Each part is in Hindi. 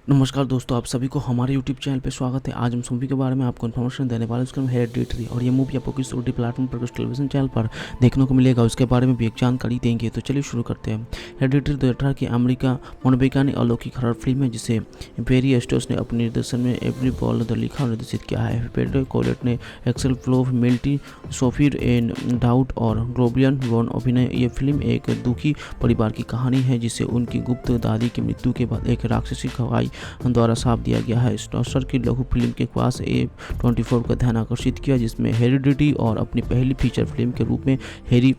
नमस्कार दोस्तों, आप सभी को हमारे यूट्यूब चैनल पे स्वागत है। आज हम इस मूवी के बारे में आपको इन्फॉर्मेशन देने वाले हैं। उसका नाम है हेरेडिटरी और ये मूवी आपको किस OTT प्लेटफॉर्म पर, किस टेलीविजन चैनल पर देखने को मिलेगा, उसके बारे में भी एक जानकारी देंगे। तो चलिए शुरू करते हैं। हेरेडिटरी 2018 की अमेरिका मनोवैज्ञानिक अलौकिक हॉरर फिल्म है, जिसे बेरी स्टोर्स ने अपने निर्देशन में एवरी बॉल द लिखा और निर्देशित किया है। पेड्रो कोलेट ने एक्सेल फ्लोव, मिल्टी सोफिर एंड डाउट और ग्लोबियन वॉन अभिनय। ये फिल्म एक दुखी परिवार की कहानी है, जिसे उनकी गुप्त दादी की मृत्यु के बाद एक राक्षसी खवाई द्वारा साफ दिया गया है। स्टॉसर की लघु फिल्म के पास A24 का ध्यान आकर्षित किया, जिसमें हेरिडिटी और अपनी पहली फीचर फिल्म के रूप में हेरी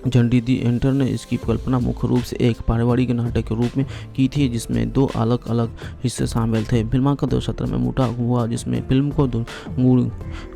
झंडी दी एंटर ने इसकी कल्पना मुख्य रूप से एक पारिवारिक नाटक के रूप में की थी, जिसमें दो अलग अलग हिस्से शामिल थे। फिल्म का 2017 में मुटा हुआ, जिसमें फिल्म को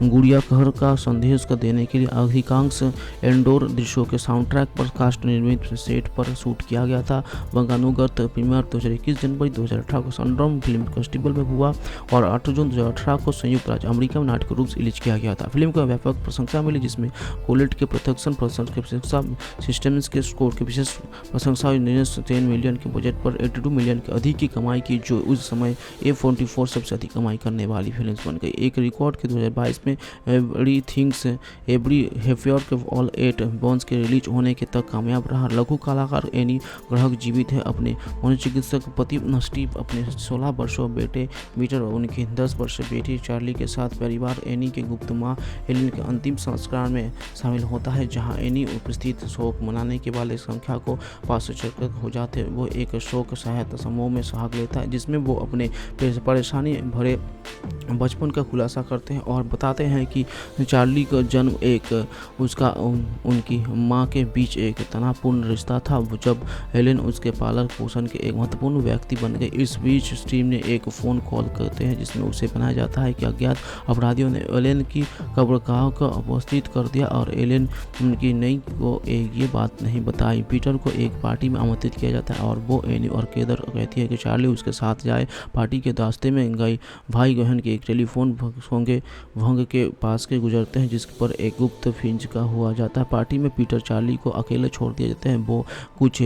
गुड़िया कहर का संदेश का देने के लिए अधिकांश इंडोर दृश्यों के साउंड ट्रैक पर कास्ट निर्मित सेट पर शूट किया गया था। वंगानुगत प्रीमियर 2021 जनवरी 2018 को सनड्रम फिल्म फेस्टिवल में हुआ और 8 जून 2018 को संयुक्त राज्य अमेरिका में नाटक रूप से रिलीज किया गया था। फिल्म को व्यापक प्रशंसा मिली, जिसमें कोलेट के प्रोडक्शन के प्रशंसा, सिस्टम्स के स्कोर के विशेष प्रशंसा, 10 मिलियन के बजट पर 82 मिलियन के अधिक की कमाई की, जो उस समय A24 सबसे अधिक कमाई करने वाली फिल्म बन गई। एक रिकॉर्ड के 2022 में एवरी थिंग्स एवरी हेफियर के ऑल 8 बॉन्स के रिलीज होने के तक कामयाब रहा। लघु कलाकार एनी ग्राहक जीवित है। अपने मनोचिकित्सक पति स्टीव, अपने 16 वर्षीय बेटे पीटर और उनकी 10 वर्षीय बेटी चार्ली के साथ परिवार एनी के गुप्त मां एलिन के अंतिम संस्कार में शामिल होता है, जहां एनी उपस्थित शोक मनाने के वाले संख्या को 500 चक्कर हो जाते। वो एक शोक सहायता समूह में भाग लेता है, जिसमें वो अपने परेशानी भरे बचपन का खुलासा करते हैं और बताते हैं कि चार्ली का जन्म उसका उनकी मां के बीच एक तनावपूर्ण रिश्ता था, जब एलेन उसके पालन पोषण के एक महत्वपूर्ण व्यक्ति बन गए। इस बीच स्टीव ने एक फ़ोन कॉल करते हैं, जिसमें उसे बनाया जाता है कि अज्ञात अपराधियों ने एलेन की कब्रगाह को उपस्थित कर दिया और एलेन उनकी नई को ये बात नहीं बताई। पीटर को एक पार्टी में आमंत्रित किया जाता है और वो एनी और केदर कहती है कि चार्ली उसके साथ जाए। पार्टी के रास्ते में गई भाई बहन के एक टेलीफोन भंग के पास के गुजरते हैं, जिस पर एक गुप्त फिंच का हुआ जाता है। पार्टी में पीटर चार्ली को अकेले छोड़ दिया जाता है। वो कुछ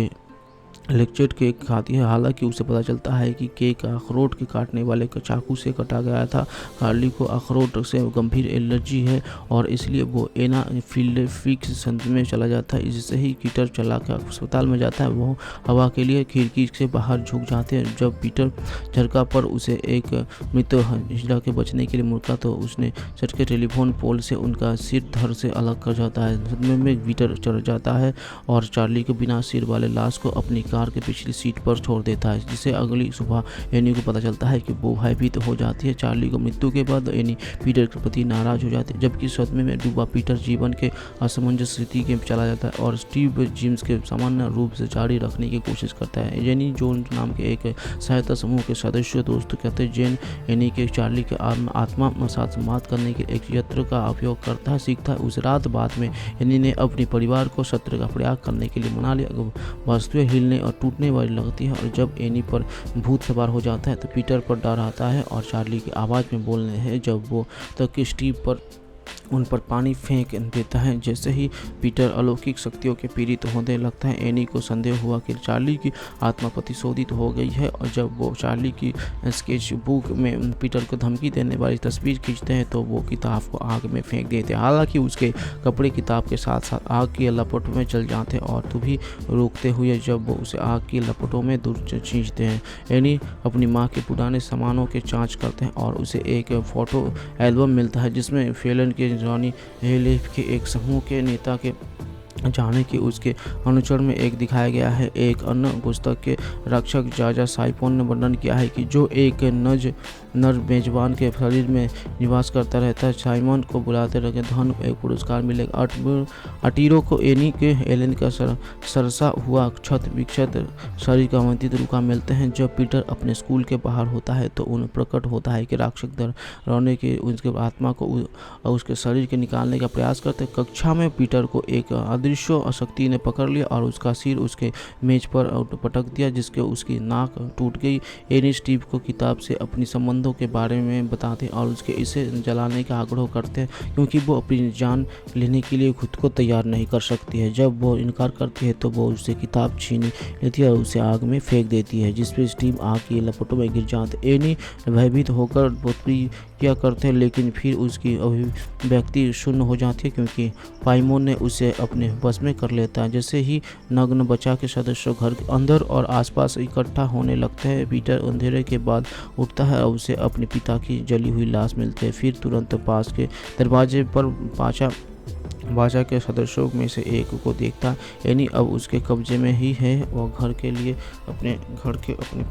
लेक्चर केक खाती है, हालांकि उसे पता चलता है कि केक अखरोट के काटने वाले चाकू से कटा गया था। कार्ली को अखरोट से गंभीर एलर्जी है और इसलिए वो एना फिल्डेफिक्स संत में चला जाता है। इससे ही पीटर चला कर अस्पताल में जाता है। वो हवा के लिए खिड़की से बाहर झुक जाते हैं। जब पीटर झटका पर उसे एक मृत हिजड़ा के बचने के लिए मुड़का, तो उसने झटके टेलीफोन पोल से उनका सिर धड़ से अलग कर जाता है। सदमे में पीटर चढ़ जाता है और चार्ली के बिना सिर वाले लाश को अपनी कार के पिछली सीट पर छोड़ देता है, जिसे अगली सुबह एनी को पता चलता है कि वो भयभीत हो जाती है। चार्ली को मृत्यु के बाद एनी पीटर के प्रति नाराज हो जाती है, जबकि सदमे में डूबा पीटर जीवन के असमंजस स्थिति के चला जाता है और स्टीव जिम्स के सामान्य रूप से जारी रखने की कोशिश करता है। जेनी जोन्स नाम के एक सहायता समूह के सदस्य दोस्त कहते हैं जेन एनी के चार्ली के आत्मा साथ संवाद करने के एक यंत्र का उपयोग करता है, सीखता है। उस रात बाद में एनी ने अपने परिवार को सत्र का प्रयाग करने के लिए मना लिया। वस्तुएं हिलने और टूटने वाली लगती है और जब एनी पर भूत सवार हो जाता है तो पीटर पर डर आता है और चार्ली की आवाज़ में बोलने है, जब वो तक स्टीव पर उन पर पानी फेंक देता है। जैसे ही पीटर अलौकिक शक्तियों के पीड़ित होने लगता है, एनी को संदेह हुआ कि चार्ली की आत्मा प्रतिशोधित हो गई है और जब वो चार्ली की स्केच बुक में पीटर को धमकी देने वाली तस्वीर खींचते हैं तो वो किताब को आग में फेंक देते हैं। हालांकि उसके कपड़े किताब के साथ साथ आग की लपटों में जल जाते हैं और तभी रोकते हुए जब वो उसे आग की लपटों में दूर खींचते हैं। एनी अपनी माँ के पुराने सामानों के जाँच करते हैं और उसे एक फ़ोटो एल्बम मिलता है, जिसमें फेलन के जॉनी हेलेफ के एक समूह के नेता के जाने की उसके अनुचर में एक दिखाया गया है। एक अन्य पुस्तक के रक्षक जाजा साइफोन ने वर्णन किया है कि जो एक नर मेजबान के शरीर में निवास करता रहता है, साइमन को बुलाते रहे धन एक पुरस्कार मिलेगा। अटीरो को एनी के एलेन का सरसा हुआ क्षत विक्षत शरीर का आमंत्रित रुका मिलते हैं। जब पीटर अपने स्कूल के बाहर होता है तो उन्हें प्रकट होता है कि राक्षस दर रोने के उसके आत्मा को उसके शरीर के निकालने का प्रयास करते। कक्षा में पीटर को एक अदृश्य शक्ति ने पकड़ लिया और उसका सिर उसके मेज पर पटक दिया, जिसके उसकी नाक टूट गई। एनी स्टीव को किताब से अपनी संबंधों के बारे में बताते और उसके इसे जलाने का आग्रह करते हैं, क्योंकि वो अपनी जान लेने के लिए खुद को तैयार नहीं कर सकती है। जब वो इनकार करती है तो वो उससे किताब छीन लेती है और उसे आग में फेंक देती है, जिस पर स्टीव आग की लपटों में गिर जाते। एनी भयभीत होकर प्रतिक्रिया करते हैं, लेकिन फिर उसकी अभिव्यक्ति शून्य हो जाती है, क्योंकि पाइमोन ने उसे अपने बस में कर लेता है। जैसे ही नग्न बचा के सदस्य घर के अंदर और आसपास इकट्ठा होने लगते हैं, पीटर अंधेरे के बाद उठता है और उसे अपने पिता की जली हुई लाश मिलती है। फिर तुरंत पास के दरवाजे पर बाजा के सदस्यों में से एक को देखता है। एनी अब उसके कब्जे में ही है। वह अपने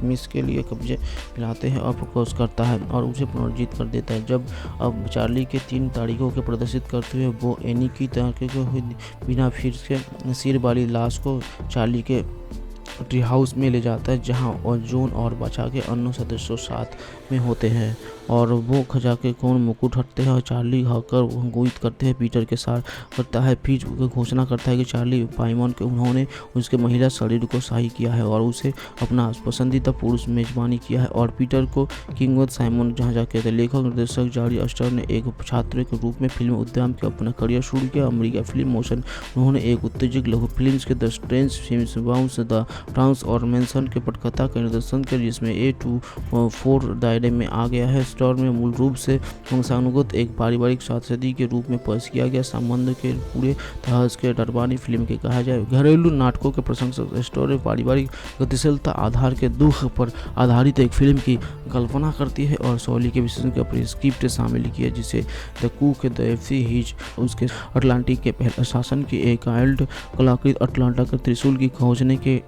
मिस के लिए कब्जे मिलाते हैं और प्रपोज करता है और उसे पुनर्जीत कर देता है। जब अब चार्ली के 3 तारीखों के प्रदर्शित करते हुए वो एनी की तारीखों हुई बिना फिर से सिर वाली लाश को चार्ली के ट्री हाउस में ले जाता है, जहां और जॉन और बचा के अन्य सदस्यों साथ में होते हैं और वो खजा के कौन मुकुट हटते हैं और चार्ली खाकर गोईत करते हैं। पीटर के साथ करता है, फिर घोषणा करता है कि चार्ली पाइमोन के उन्होंने उसके महिला शरीर को सही किया है और उसे अपना पसंदीदा पुरुष मेजबानी किया है। और पीटर को किंगवत साइमन जहाँ जाके थे। लेखक निर्देशक जारी अस्टर ने एक छात्र के रूप में फिल्म उद्यम के अपना करियर शुरू किया। अमेरिका फिल्म मोशन उन्होंने एक उत्तेजक लघु फिल्म के the strange films bounce the trance और मेंशन के पटकथा का निर्देशन किया, जिसमें A24 दायरे में आ गया है। स्टोर में मूल रूप से वंशानुगत एक पारिवारिक शादी के रूप में पेश किया गया संबंध के पूरे तहस के डरबानी फिल्म के कहा जाए। घरेलू नाटकों के प्रशंसक स्टोर पारिवारिक गतिशीलता आधार के दुख पर आधारित एक फिल्म की कल्पना करती है और शैली के विशेषण की अपनी स्क्रिप्ट शामिल की है, जिसे the cook the FC his उसके अटलांटिक के पहले शासन की एक आइल्ड कलाकृत अटलांटा के त्रिशूल की खोजने के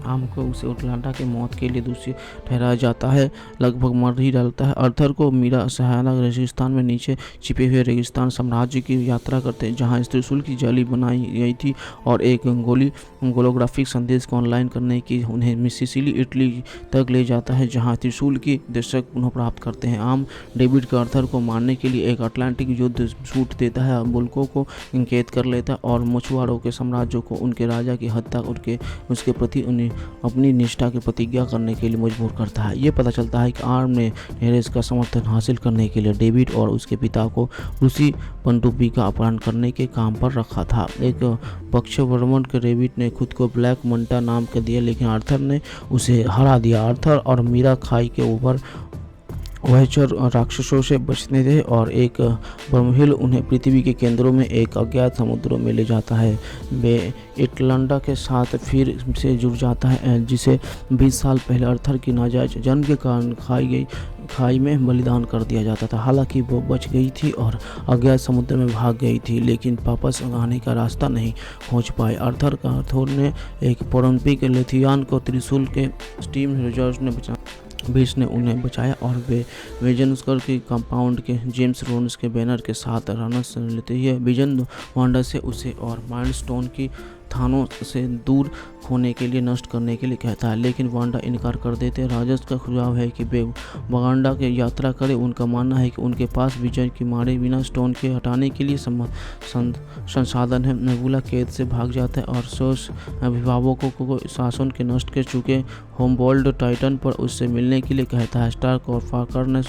आम को उसे अटलांटा के मौत के लिए दोषी ठहराया जाता है, लगभग मर ही डालता है। अर्थर को मीरा सहायना रेगिस्तान में नीचे छिपे हुए रेगिस्तान साम्राज्य की यात्रा करते हैं, जहां इस त्रिशूल की जाली बनाई गई थी और एक गोलोग्राफिक संदेश को ऑनलाइन करने की उन्हें मिसिसिली इटली तक ले जाता है, जहां त्रिशूल की दर्शक पुनः प्राप्त करते हैं। आम डेविड का अर्थर को मारने के लिए एक अटलांटिक युद्ध छूट देता है, बुल्कों को कैद कर लेता है और मछुआरों के साम्राज्य को उनके राजा की हत्या उसके प्रति अपनी निष्ठा की प्रतिज्ञा करने के लिए मजबूर करता है। ये पता चलता है कि आर्म ने हेरेस का समर्थन हासिल करने के लिए डेविड और उसके पिता को रूसी पनडुब्बी का अपहरण करने के काम पर रखा था। एक पक्षवर्मन के डेविड ने खुद को ब्लैक मंटा नाम कर दिया, लेकिन आर्थर ने उसे हरा दिया। आर्थर और मीरा खाई के ऊपर वहचर राक्षसों से बचते थे और एक बर्महिल उन्हें पृथ्वी के केंद्रों में एक अज्ञात समुद्रों में ले जाता है। वे एटलांटा के साथ फिर से जुड़ जाता है, जिसे 20 साल पहले अर्थर की नाजायज जन्म के कारण खाई में बलिदान कर दिया जाता था। हालांकि वो बच गई थी और अज्ञात समुद्र में भाग गई थी, लेकिन वापस आने का रास्ता नहीं खोज पाए। आर्थर का थोर ने एक पारंपरिक लेथियान को त्रिशूल के स्टीम रिजर्व ने बीच ने उन्हें बचाया और वे वेजनस्कर के कंपाउंड के जेम्स रोन्स के बैनर के साथ रनस लेते ही विजन वांडा से उसे और माइलस्टोन की थानों से दूर खोने के लिए नष्ट करने के लिए कहता है, लेकिन वांडा इनकार कर देते हैं। राजस का सुझाव है कि वे वांडा की यात्रा करें। उनका मानना है कि उनके पास विजय की मारे बिना स्टोन के हटाने के लिए संसाधन है। नेबुला कैद से भाग जाता है और सोस अभिभावकों को शासन के नष्ट कर चुके होमबोल्ड टाइटन पर उससे मिलने के लिए कहता है। स्टार्क और फाकर ने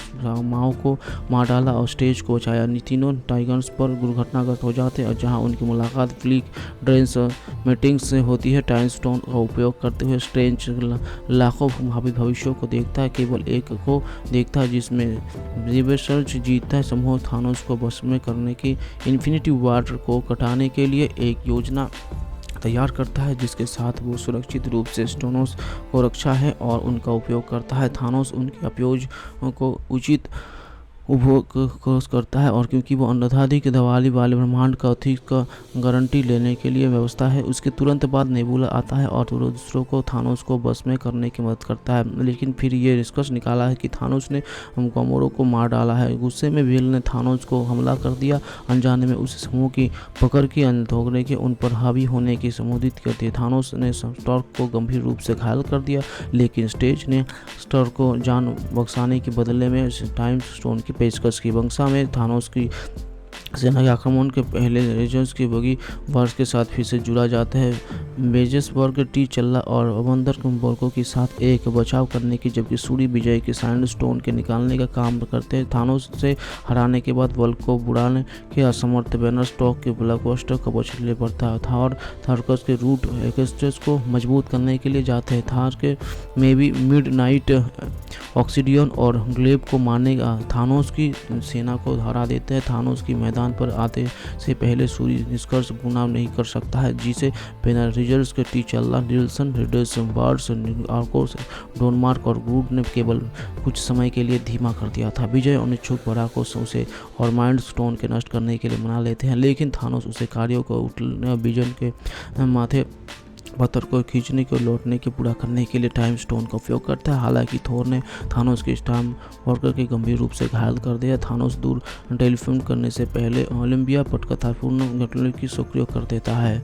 माओ को मार डाला और स्टेज को बचाया। तीनों टाइगर्स पर दुर्घटनाग्रस्त हो जाते हैं और जहां उनकी मुलाकात फ्लिक ड्रेंस मीटिंग्स से होती है। टाइम स्टोन का उपयोग करते हुए स्ट्रेंज लाखों भावी भविष्यों को देखता है, केवल एक को देखता है जिसमें रिवर्सर्च जीतता है। समूह थानोस को बस में करने की इन्फिनिटी वार को कटाने के लिए एक योजना तैयार करता है, जिसके साथ वो सुरक्षित रूप से स्टोनोस को रक्षा है और उनका उपयोग करता है। थानोस उनके उपयोग को उचित उपभोग करता है और क्योंकि वो अनधाधिक दिवाली वाले ब्रह्मांड का अधिक का गारंटी लेने के लिए व्यवस्था है। उसके तुरंत बाद नेबुला आता है और दूसरों को थानोस को बस में करने की मदद करता है, लेकिन फिर ये निष्कर्ष निकाला है कि थानोस ने गमोरो को मार डाला है। गुस्से में विल ने थानोस को हमला कर दिया, अनजाने में उस समूह की पकड़ की धोखने के उन पर हावी होने की संबोधित करती है। थानोस ने स्टार्क को गंभीर रूप से घायल कर दिया, लेकिन स्टेज ने स्टार्क को जान बख्शाने के बदले में टाइम स्टोन की पेशकश की। वंशा में थानोस की सेना के आक्रमण के पहले रेजर्स की बगी वार्स के साथ फिर से जुड़ा जाता है। बेजेसबर्ग टी चल्ला और अवंदर वर्गों के साथ एक बचाव करने की, जबकि सूरी विजय के सैंडस्टोन के निकालने का काम करते हैं। थानोस से हराने के बाद वल्क को बुड़ाने के असमर्थ बैनर स्टॉक के ब्लॉकबस्टर कवच ले पड़ता था और थारकस के रूट एक्सट्रेस को मजबूत करने के लिए जाते हैं। थार के में भी मिडनाइट ऑक्सीडियन और ग्लेब को मारने का थानोस की सेना को हरा देते हैं। थानोस की मैदान पर आते से पहले सूरी निष्कर्ष गुनाह नहीं कर सकता है, जिसे बैनर रिजर्व्स के टी चल्ला, निल्सन, रिडर्स, बार्ड्स, आर्कोस, डोनमार्क और ग्रूड ने केवल कुछ समय के लिए धीमा कर दिया था। विजय और इच्छुक बराकोस उसे और माइंड स्टोन के नष्ट करने के लिए मना लेते हैं, लेकिन थानोस उसे कार्यों को विजन के माथे पत्थर को खींचने को लौटने के पूरा करने के लिए टाइम स्टोन का उपयोग करता है। हालांकि थोर ने थानोस के स्टाम वर्कर के गंभीर रूप से घायल कर दिया। थानोस दूर टेलीफोन करने से पहले ओलंपिया पटकथापूर्ण घटना की सक्रिय कर देता है।